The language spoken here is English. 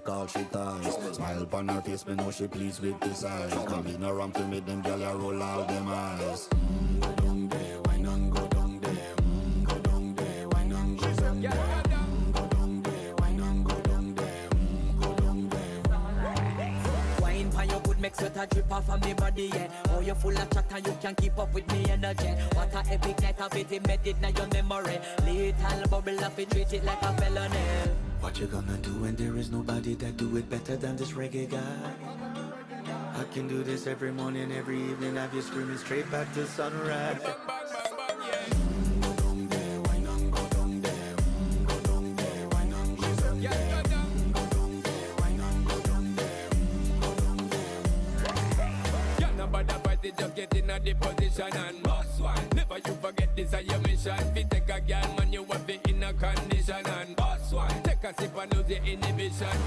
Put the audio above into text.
take all she ties. Smile upon her face, me know she pleased with this eyes. Come in around to make them gyal a roll out them eyes. Go down there, wine and go down there. Go down there, wine and go down there. Go down there, wine and go down there. Go down there. Wine for your good make sweat a drip off of me body, yeah. Oh, you full of chatter, you can keep up with me energy. What a epic night of it, embedded in your memory. Little bubble of it, treat it like a felony. What you gonna do when there is nobody that do it better than this reggae guy? I can do this every morning, every evening, have you screaming straight back to sunrise. Go down there, wine and go down there. Go down there, wine and go down there. Go down there, wine and go down there. Go down there. Can't nobody fight it, just get in a the position and boss one. Never you forget this is your mission. Fi take a girl man, you have it in a condition and boss one. Take a sip and lose your inhibition.